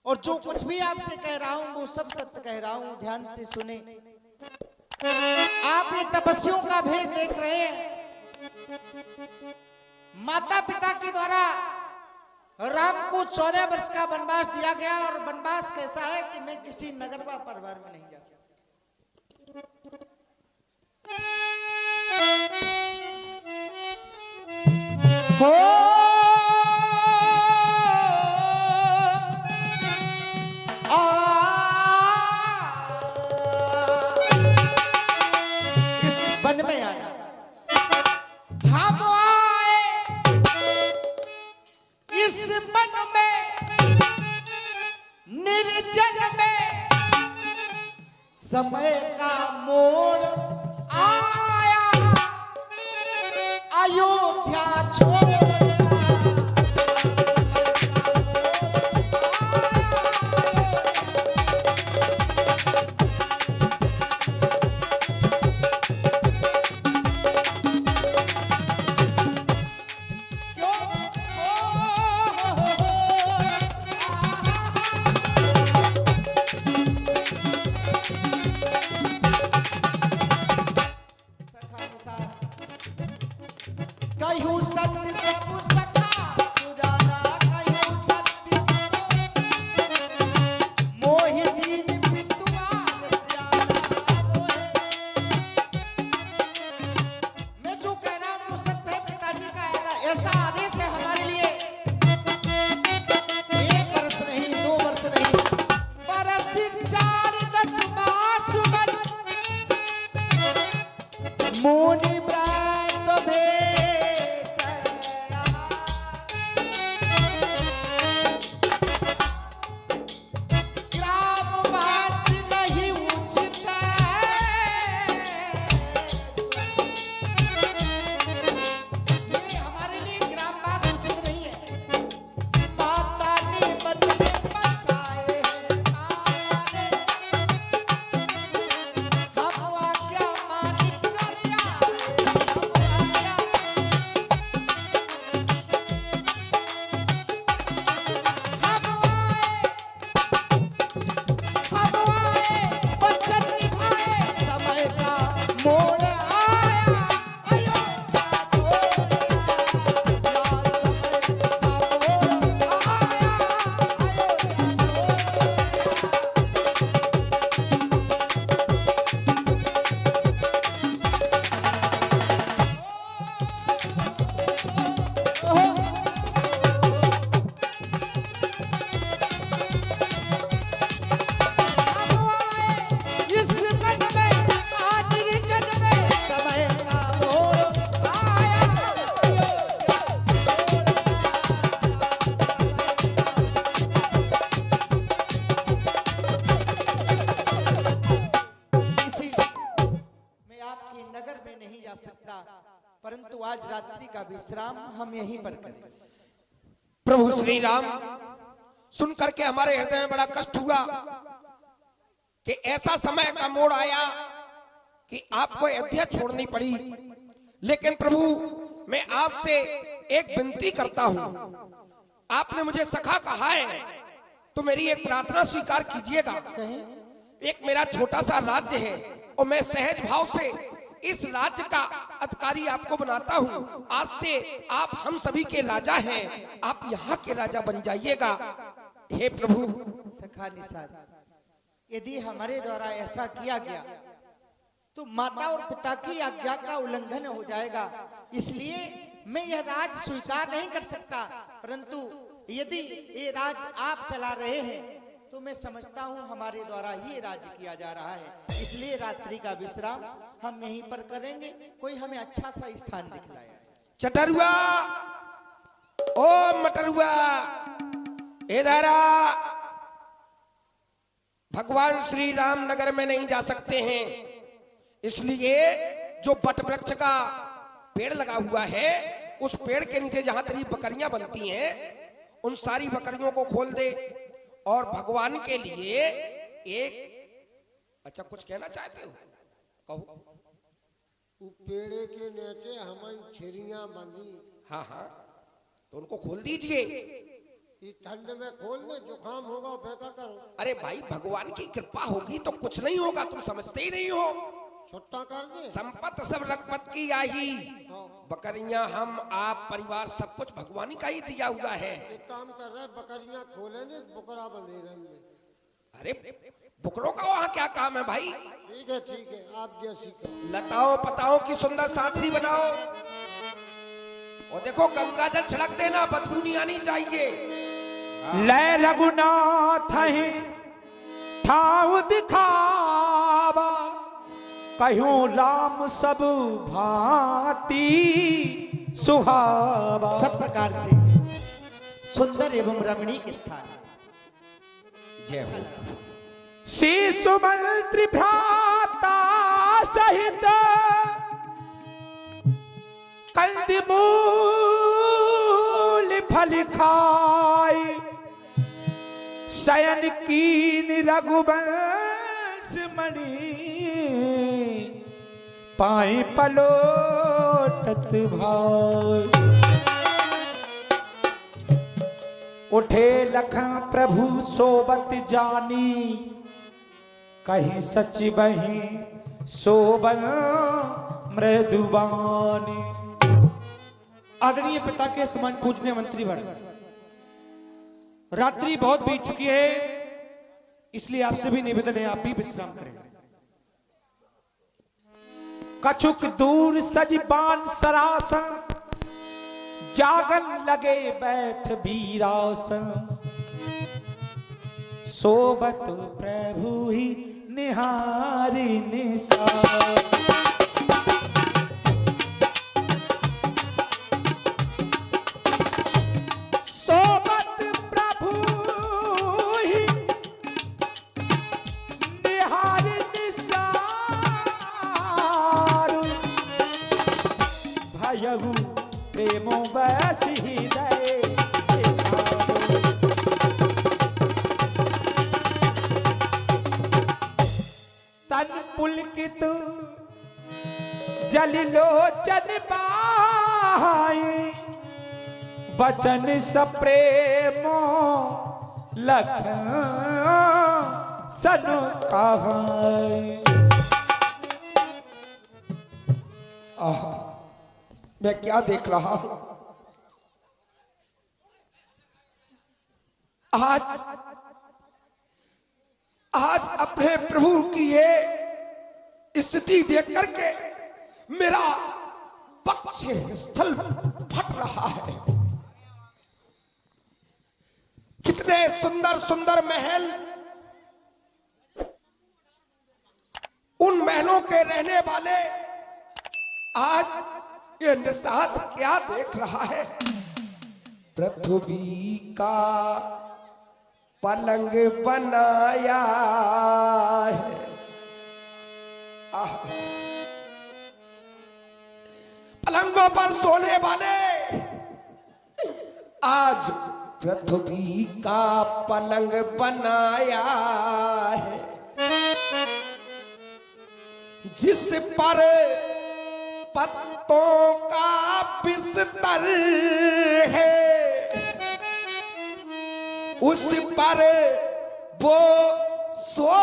और जो कुछ भी आपसे कह रहा हूं वो सब सत्य कह रहा हूं, ध्यान से सुने। आप ये तपस्वियों का भेष देख रहे हैं। माता पिता के द्वारा राम को 14 वर्ष का वनवास दिया गया, और वनवास कैसा है कि मैं किसी नगर व परिवार में नहीं जा सकता। हो इस वन में आना, हम आए इस वन में, निर्जन में, समय का मोड़ आया, अयोध्या छोड़। कहूँ सत्य सब सखा सुजाना, कहूँ सत्य मोहि दीन विद्वान सियाना मोहे। मैं जो कह रहा हूँ वो सत्य है, पिताजी का ऐसा आदेश है हमारे लिए। 1 वर्ष नहीं, 2 वर्ष नहीं, बरस 4 10 मास मन मुनि व्रत भेष ग्रामवास नहीं उचित ये हमारे लिए ग्रामवास उचित नहीं है। माता ने मन में बताए हैं, माने हम आज्ञा मानी कर आए, हम आज्ञा हम आए वचन निभाए, समय का मोड़ आया, अयोध्या छोड़ या समय का मोड़ आया, इस वन में आज निर्जन में, समय का मोड़ आया, इसी मैं आपके नगर में नहीं जा सकता, परंतु आज रात्रि का विश्राम हम यहीं पर करें। प्रभु श्री राम, सुन करके हमारे हृदय में बड़ा कष्ट हुआ कि ऐसा समय का मोड़ आया कि आपको अयोध्या छोड़नी पड़ी। लेकिन प्रभु, मैं आपसे एक विनती करता हूं, आपने मुझे सखा कहा है तो मेरी एक प्रार्थना स्वीकार कीजिएगा। एक मेरा छोटा सा राज्य है और मैं सहज भाव से इस राज्य का अधिकारी आपको बनाता हूं। आज से आप हम सभी के राजा हैं, आप यहाँ के राजा बन जाइएगा। हे प्रभु। सखा निषाद, यदि हमारे द्वारा ऐसा किया गया तो माता और पिता की आज्ञा का उल्लंघन हो जाएगा, इसलिए मैं यह राज स्वीकार नहीं कर सकता। परंतु यदि ये राज आप चला रहे हैं तो मैं समझता हूं हमारे द्वारा ही राज्य किया जा रहा है, इसलिए रात्रि का विश्राम हम यहीं पर करेंगे। कोई हमें अच्छा सा स्थान दिखलाया। चटरुआ, ओ मटरुआ, इधर आ। भगवान श्री राम नगर में नहीं जा सकते हैं, इसलिए जो बट वृक्ष का पेड़ लगा हुआ है उस पेड़ के नीचे जहां तेरी बकरियां बनती हैं उन सारी बकरियों को खोल दे और भगवान के लिए एक अच्छा कुछ कहना चाहते हो कहो। पेड़े के नीचे हमारी छेरियां बंधी। हाँ हाँ, तो उनको खोल दीजिए ये ठंड में खोल ले, जुकाम होगा फिर क्या करो? अरे भाई भगवान की कृपा होगी तो कुछ नहीं होगा, तुम समझते ही नहीं हो। छुट्टा कर दे। संपत सब रघुपत की आई, बकरियां हम आप परिवार सब कुछ भगवान का ही दिया हुआ है। एक काम कर रहे, बकरियां खोले ने, बुकरा बंधे रहेंगे। अरे बुकरों का वहां क्या काम है भाई? ठीक है, आप जैसी कहो। लताओं पताओं की सुंदर साथी बनाओ, और देखो गंगा जल छिड़क देना, बदबू नहीं आनी चाहिए। ले रघुनाथ है ठाव दिखावा, कहूँ राम सब भांति सुहावा। सब प्रकार से सुंदर एवं रमणीक स्थान है। जय हो। शिशु मंत्री भ्राता सहित कंदमूल फल खाई, शयन कीन रघुवंश मणि, पाए पलोटत भाई। उठे लखन प्रभु सोबत जानी, कहीं सच बही सोबन मृदुबानी। आदरणीय पिता के समान पूजनीय मंत्री वर्ग, रात्रि बहुत बीत चुकी है, इसलिए आपसे भी निवेदन है आप भी विश्राम करें। कछुक दूर सजबान सरासन, जागन लगे बैठ वीरासन। सोबत प्रभु ही निहारी निसार। सोबत प्रभु ही निहारी निसार। भयहु प्रेमो बस हृदय निसारो। तन पुलकित जलिलोचन बाई, बचन सप्रेमो लखन सनु कहाई। आहा, मैं क्या देख रहा हूं? आज अपने प्रभु की ये स्थिति देख करके मेरा पक्ष स्थल फट रहा है। कितने सुंदर सुंदर महल, उन महलों के रहने वाले आज ये निषाद क्या देख रहा है? पृथ्वी का पलंग बनाया है। पलंगों पर सोने वाले आज पृथ्वी का पलंग बनाया है, जिस पर पत्तों का बिस्तर है, उस पर वो सोता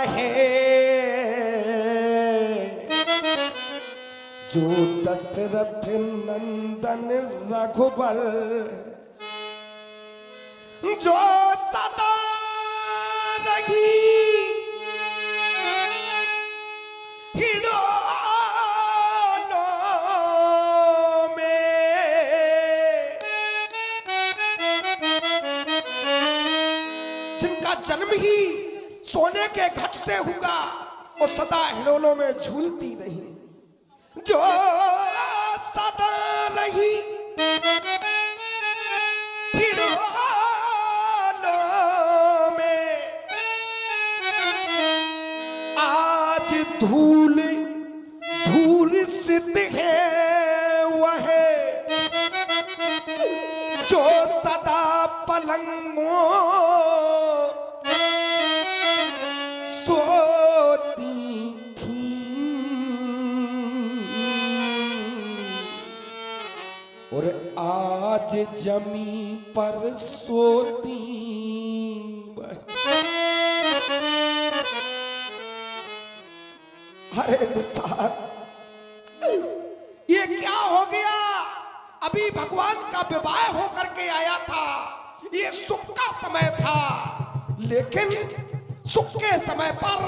है। जो दशरथ नंदन रघुबर, जो सदा रही हिडोलों में, जिनका जन्म ही सोने के घट से हुआ और सदा हिडोलों में झूलती नहीं, जो सदा रही हिडोलों में, आज धूल धूल सिद्ध है वह, जो सदा पलंगों सोती थी। और आज जमी पर सोती अरे निसार, ये क्या हो गया? अभी भगवान का विवाह होकर के आया था, ये सुख का समय था, लेकिन सुख के समय पर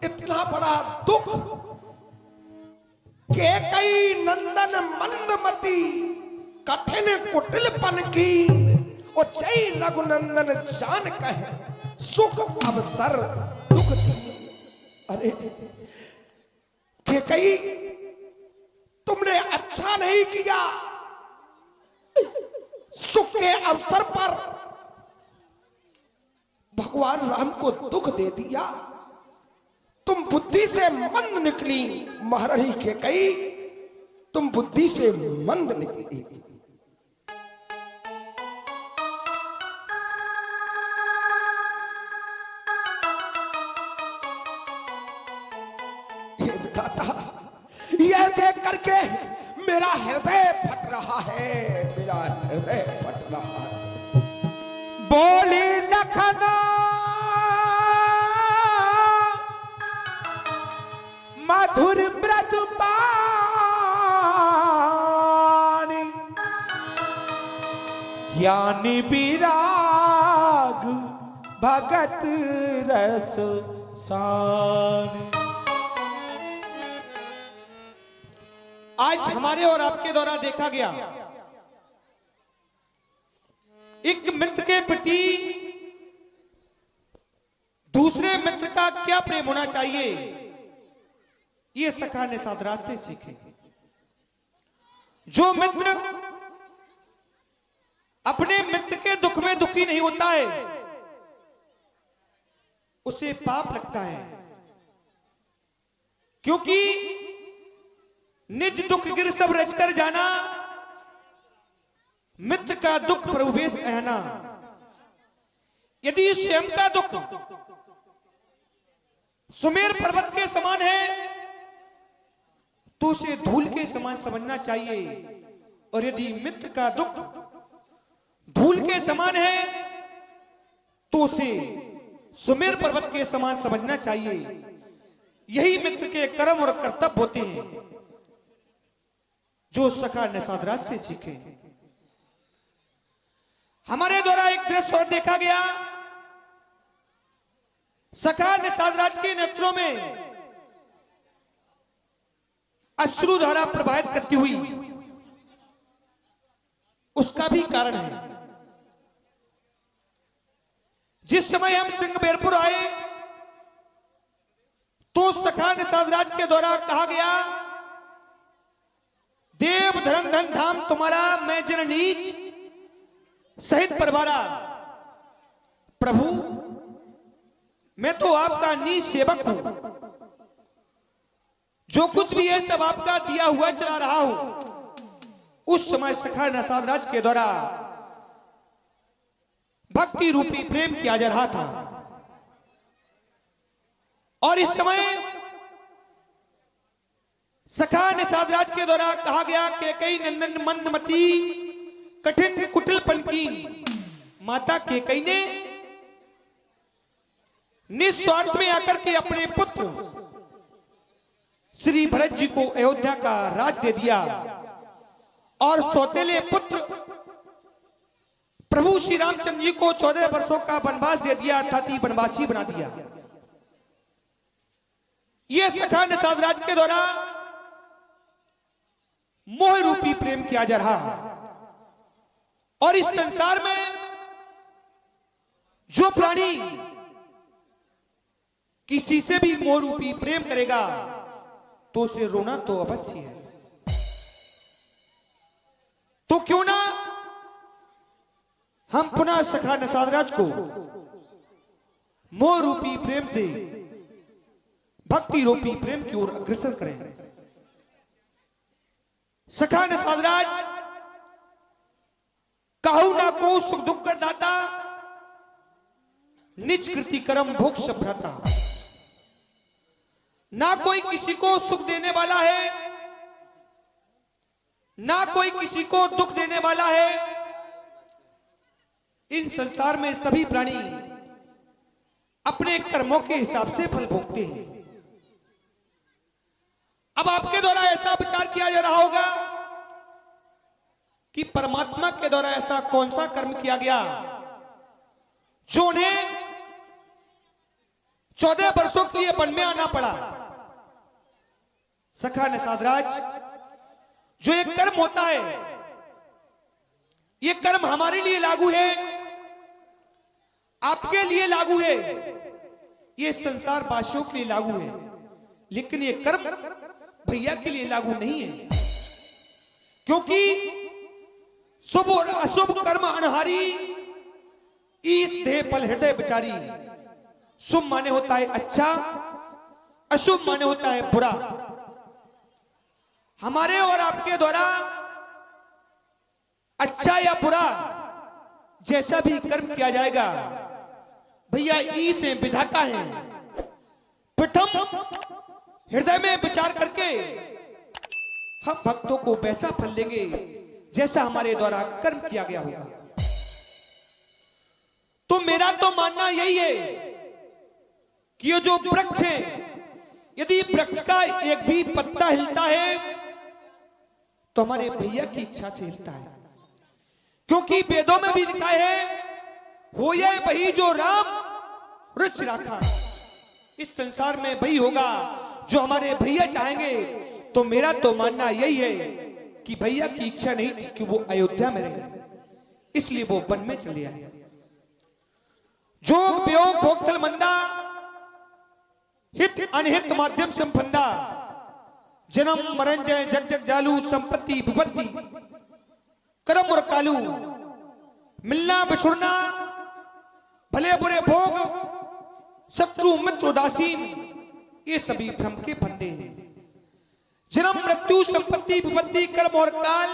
इतना बड़ा दुख। कैकेयी नंदन मंदमती कठिन कुटिलपन की, और जय रघुनंदन जान कहे सुख अवसर दुख। अरे कैकेयी, तुमने अच्छा नहीं किया, सुख के अवसर पर भगवान राम को दुख दे दिया। तुम बुद्धि से मंद निकली महारानी कैकेयी, तुम बुद्धि से मंद निकली। यह देख करके मेरा हृदय फट रहा है, मेरा हृदय फट रहा है। बोली लखना मधुर ब्रज पानी, ज्ञानी विराग भगत रस सानी। आज हमारे और आपके द्वारा देखा गया एक मित्र के प्रति दूसरे मित्र का क्या प्रेम होना चाहिए, ये सखा ने साधराज से सीखे। जो मित्र अपने मित्र के दुख में दुखी नहीं होता है, उसे पाप लगता है, क्योंकि निज दुख गिर सब रच कर जाना, मित्र का दुख प्रभुवेश आना। यदि स्वयं का दुख सुमेर पर्वत के समान है तो उसे धूल के समान समझना चाहिए, और यदि मित्र का दुख धूल के समान है तो उसे सुमेर पर्वत के समान समझना चाहिए। यही मित्र के कर्म और कर्तव्य होते हैं जो सखा ने साधराज से सीखे। हमारे द्वारा एक दृश्य और देखा गया, सखा ने साधराज के नेत्रों में अश्रुधारा प्रवाहित करती हुई। उसका भी कारण है। जिस समय हम सिंहबेरपुर आए तो सखा ने साधराज के द्वारा कहा गया, देव धर्म धन धाम तुम्हारा, मैं जन नीच सहित परवारा। प्रभु, मैं तो आपका नीच सेवक हूं, जो कुछ भी है सब आपका दिया हुआ चला रहा हूं। उस समय सखा ने साधराज के द्वारा भक्ति रूपी प्रेम किया जा रहा था, और इस समय सखा ने साधराज के द्वारा कहा गया कि कैकेयी नंदन मंदमती कठिन कुटिलपन की। माता कैकेयी ने निस्वार्थ में आकर के अपने पुत्र श्री भरत जी को अयोध्या का राज दे दिया, और सौतेले पुत्र प्रभु श्री रामचंद्र जी को 14 वर्षों का वनवास दे दिया, अर्थात वनवासी बना दिया। यह सखा ने साधराज के द्वारा मोह रूपी प्रेम किया जा रहा है। और इस संसार में जो प्राणी किसी से भी मोह रूपी प्रेम करेगा तो उसे रोना तो अवश्य है। तो क्यों ना हम पुनः सखा ने साधराज को मोह रूपी प्रेम से भक्ति रूपी प्रेम की ओर अग्रसर करें। सखा ने साधराज काहू ना को सुख दुख कर दाता, निज कृति कर्म भोग भ्राता। ना कोई किसी को सुख देने वाला है, ना कोई किसी को दुख देने वाला है। इन संसार में सभी प्राणी अपने कर्मों के हिसाब से फल भोगते हैं। अब आपके द्वारा ऐसा विचार किया जा रहा होगा कि परमात्मा के द्वारा ऐसा कौन सा कर्म किया गया जो उन्हें 14 वर्षों के लिए वन में आना पड़ा। सखा निषादराज, जो एक कर्म होता है, ये कर्म हमारे लिए लागू है, आपके लिए लागू है, ये संसार वासियों के लिए लागू है, लेकिन ये कर्म भैया के लिए लागू नहीं है, क्योंकि शुभ और अशुभ कर्म अनहारी, ईस देह पल हृदय विचारी। शुभ माने होता है अच्छा, अशुभ माने होता है बुरा। हमारे और आपके द्वारा अच्छा या बुरा जैसा भी कर्म किया जाएगा, भैया ई से विधाता है। प्रथम हृदय में विचार करके हम भक्तों को वैसा फल देंगे जैसा हमारे द्वारा कर्म किया गया होगा। तो मेरा तो मानना यही है कि ये जो वृक्ष है, यदि वृक्ष का एक भी पत्ता हिलता है तो हमारे भैया की इच्छा से हिलता है, क्योंकि वेदों में भी लिखा है, हो ये वही जो राम रुचि रखा। इस संसार में वही होगा जो हमारे भैया चाहेंगे। तो मेरा तो मानना यही है कि भैया की इच्छा नहीं थी कि वो अयोध्या में रहे, इसलिए वो वन में चले आए। जोग वियोग भोगथल मंदा, हित अनहित माध्यम संफंदा, जन्म मरण जय जग जग जालू, संपत्ति विपत्ति कर्म और कालू, मिलना बिछुड़ना, भले बुरे भोग, शत्रु मित्र उदासीन, ये सभी भ्रम के फंदे हैं। जन्म मृत्यु संपत्ति विपत्ति कर्म और काल,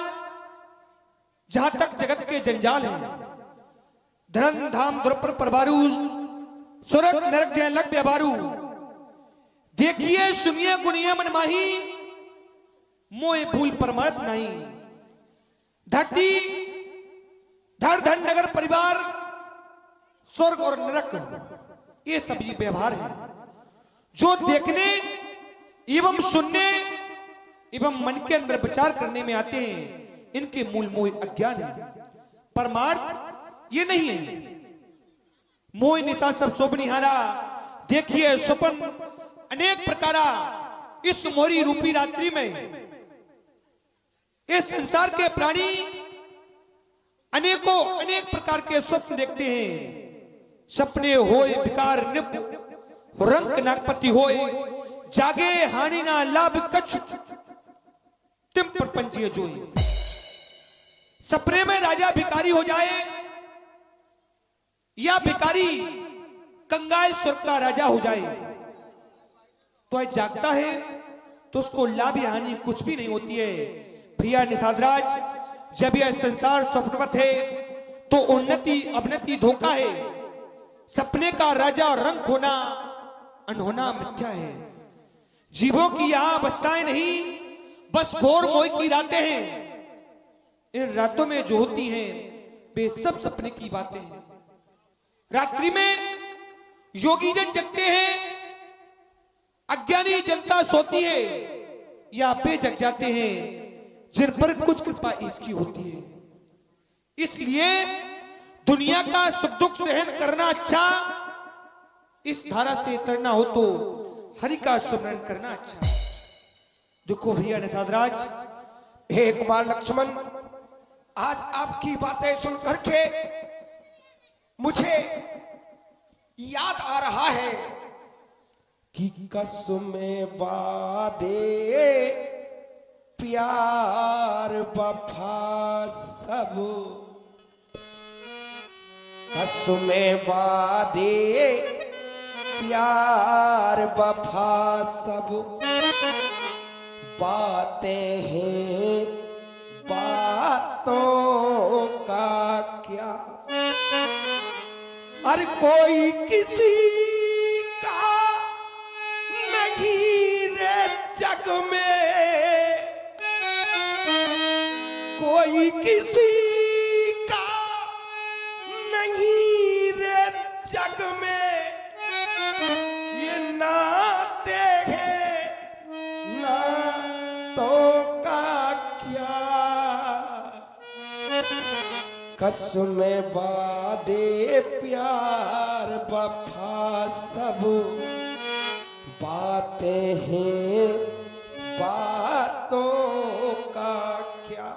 जहां तक जगत के जंजाल हैं, धर्म धाम द्रपर परवारू, स्वर्ग नरक जय लग व्यवहारू। देखिए सुनिए गुनिए मन माही, मोए भूल परमार्थ नहीं। धरती धर धन नगर परिवार, स्वर्ग और नरक, ये सभी व्यवहार हैं जो देखने एवं सुनने एवं मन के अंदर विचार करने में आते हैं। इनके मूल मोह अज्ञान है, परमार्थ ये नहीं है। मोह निशा सब शोभ निहारा, देखिए स्वप्न अनेक प्रकारा। इस मोरी रूपी रात्रि में इस संसार के प्राणी अनेकों अनेक प्रकार के स्वप्न देखते हैं। सपने होए विकार निप, रंग नागपति होए, जागे हानि ना लाभ कछु, तिम प्रपंचीय जोई। सपने में राजा भिकारी हो जाए या भिकारी कंगाल स्वर्ग का राजा हो जाए, तो आज जागता है तो उसको लाभ या हानि कुछ भी नहीं होती है। भैया निषादराज, जब यह संसार स्वप्नवत है तो उन्नति अवनति धोखा है। सपने का राजा रंग खोना अनहोना मिथ्या है। जीवों की यहां अवस्थाएं नहीं, बस घोर मोह की रातें हैं। इन रातों में जो होती हैं वे सब सपने की बातें हैं। रात्रि में योगी जन जगते हैं, अज्ञानी जनता सोती है, या पे जग जाते हैं जिन पर कुछ कृपा इसकी होती है। इसलिए दुनिया का सुख दुख सहन करना अच्छा, इस धारा से तरना हो तो हरि का सुमरन करना अच्छा। देखो भैया निषादराज, हे कुमार लक्ष्मण, आज आपकी बातें सुन करके मुझे याद आ रहा है कि कसमें वादे प्यार वफा सब, कसमें वादे प्यार वफा सब, बातें हैं बातों का क्या। हर कोई किसी का नहीं रे जग में, कोई किसी का जग में ये नाते हैं नातों का क्या, कसम वादे प्यार वफा सब बातें हैं बातों का क्या,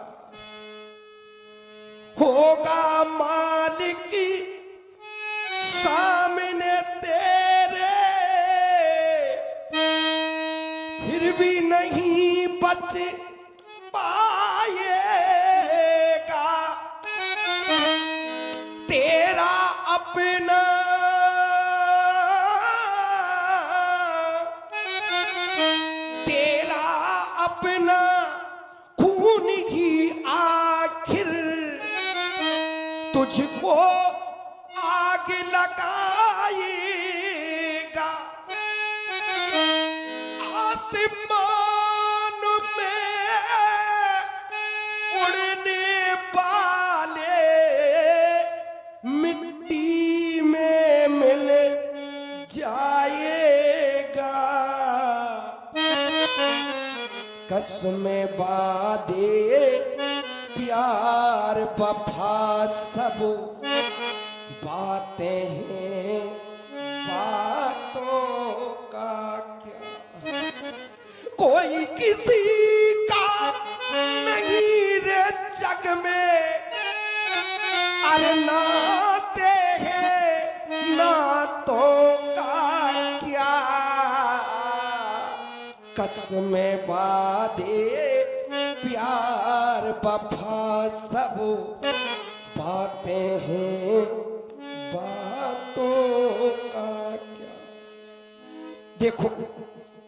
होगा मालिक सामने तेरे फिर भी नहीं बच पाएगा, तेरा अपना तेरा अपना खून ही आखिर तुझको आग लगाएगा, आसमान में उड़ने वाले मिट्टी में मिल जाएगा, कसम वादे प्यार वफा सब बातें हैं बातों का क्या, कोई किसी का नहीं रे जग में, अरे नाते हैं नातों का क्या, कसम वादे प्यार वफा सब बातें हैं बातों का क्या। देखो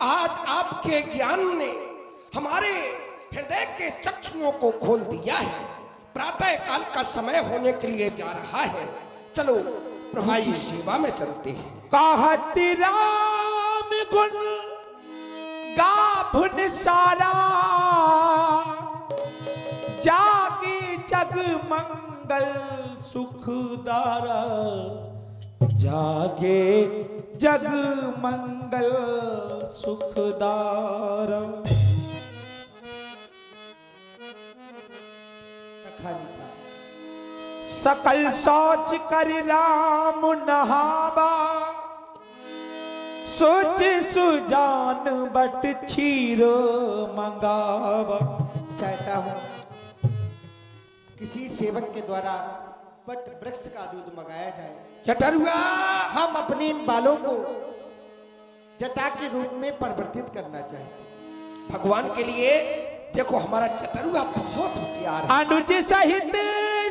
आज आपके ज्ञान ने हमारे हृदय के चक्षुओं को खोल दिया है, प्रातः काल का समय होने के लिए जा रहा है, चलो प्रभु की सेवा में चलते हैं। कहत राम गुण गाभुन सारा, जागे जग मंगल सुखदारा, जागे जग मंगल सुखदारा। सखानी सा सकल सोच कर राम नहावा, सोच सुजान बट छीरो मंगावा। चाहता हूं किसी सेवक के द्वारा बट वृक्ष का दूध मंगाया जाए। चटरुआ हम अपने इन बालों को जटा के रूप में परिवर्तित करना चाहते हैं। भगवान के लिए देखो हमारा चटरुआ बहुत होशियार है। अनुज सहित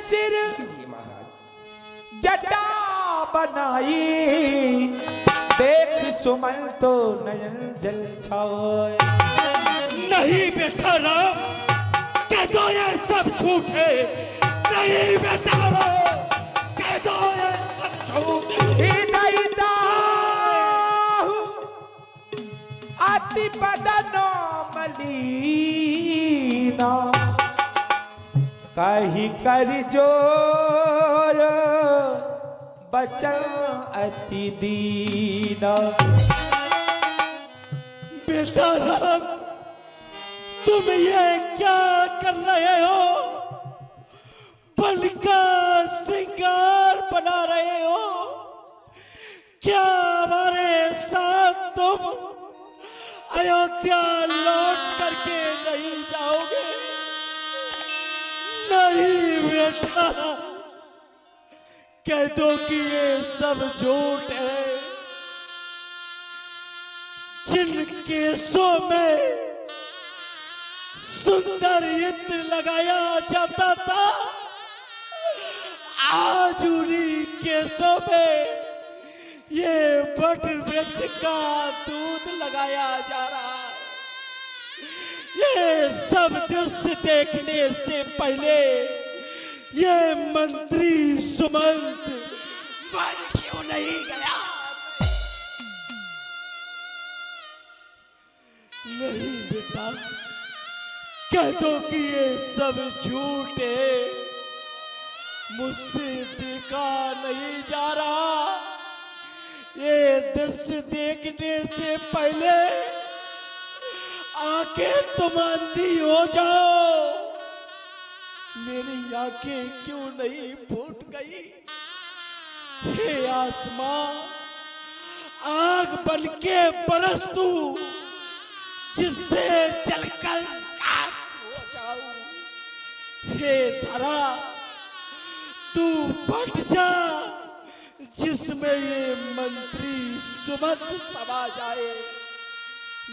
सिर जी महाराज जटा बनाई, देख सुमन तो नयन जल छाए। नहीं बेटा राम कह दो ये सब झूठ है, नहीं बेटा राम कह दो ये सब झूठ है। हृदय दाहु अति बदनो मलीना, कही कर जोर बचन अति दीना। बेटा राम तुम ये क्या कर रहे हो, बल का श्रृंगार बना रहे हो, क्या हमारे साथ तुम अयोध्या लौट करके नहीं जाओगे? नहीं बेटा कह दो कि ये सब झूठ है। जिन केसों में सुंदर इत्र लगाया जाता था, आज उन्हीं केसों में ये वट वृक्ष का दूध लगाया जा रहा है। ये सब दृश्य देखने से पहले ये मंत्री सुमंत मर क्यों नहीं गया? नहीं बेटा कह दो कि ये सब झूठ है, मुझसे देखा नहीं जा रहा, दृश्य देखने से पहले आंखें तुम अंधी हो जाओ। मेरी आंखें क्यों नहीं फूट गई? हे आसमां, आग बनके बरस तू, जिससे जलकर राख हो जाऊं। हे धरा, तू फट जा, जिसमें ये मंत्री सुमंत समा जाए।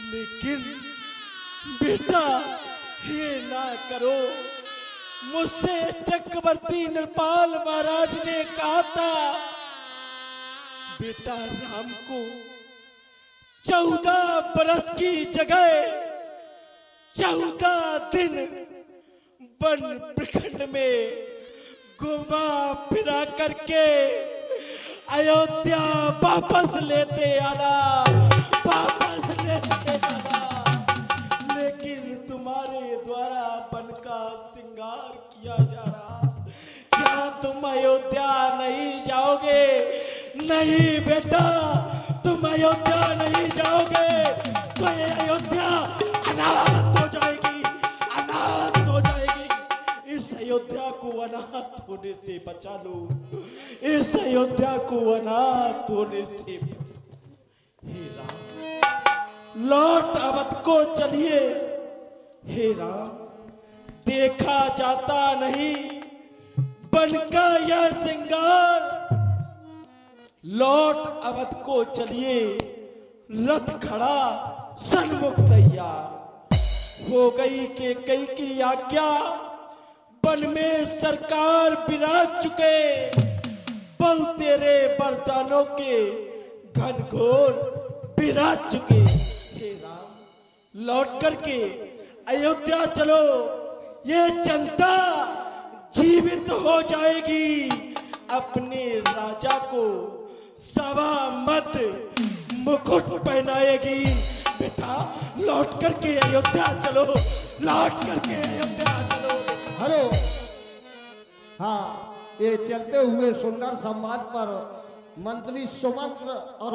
लेकिन बेटा, ये ना करो। मुझसे चक्रवर्ती नरपाल महाराज ने कहा था, बेटा राम को 14 बरस की जगह 14 दिन वन प्रखंड में घुमा फिरा करके अयोध्या वापस लेते आना, वापस लेते आना। लेकिन तुम्हारे द्वारा वन का श्रृंगार किया जा रहा, क्या तुम अयोध्या नहीं जाओगे? नहीं बेटा, तुम अयोध्या नहीं जाओगे तो ये अयोध्या अनाथ हो जाएगी, अनाथ हो जाएगी। इस अयोध्या को अनाथ होने से बचा लो, इस अयोध्या को अनाथ होने से बचा लो। हे राम, लौट अवध को चलिए। हे राम, देखा जाता नहीं वन का यह श्रृंगार। लौट अवध को चलिए, रथ खड़ा सन्मुख तैयार। हो गई के कई की आज्ञा, वन में सरकार विराज चुके। बहु तेरे वरदानों के घनघोर विराज चुके। हे राम, लौट करके अयोध्या चलो, ये जनता जीवित हो जाएगी। अपने राजा को सवा मत मुकुट पहनाएगी। बेटा, लौट करके अयोध्या चलो, लौट करके अयोध्या चलो। हेलो, हाँ, ये चलते हुए सुंदर संवाद पर मंत्री सुमंत्र और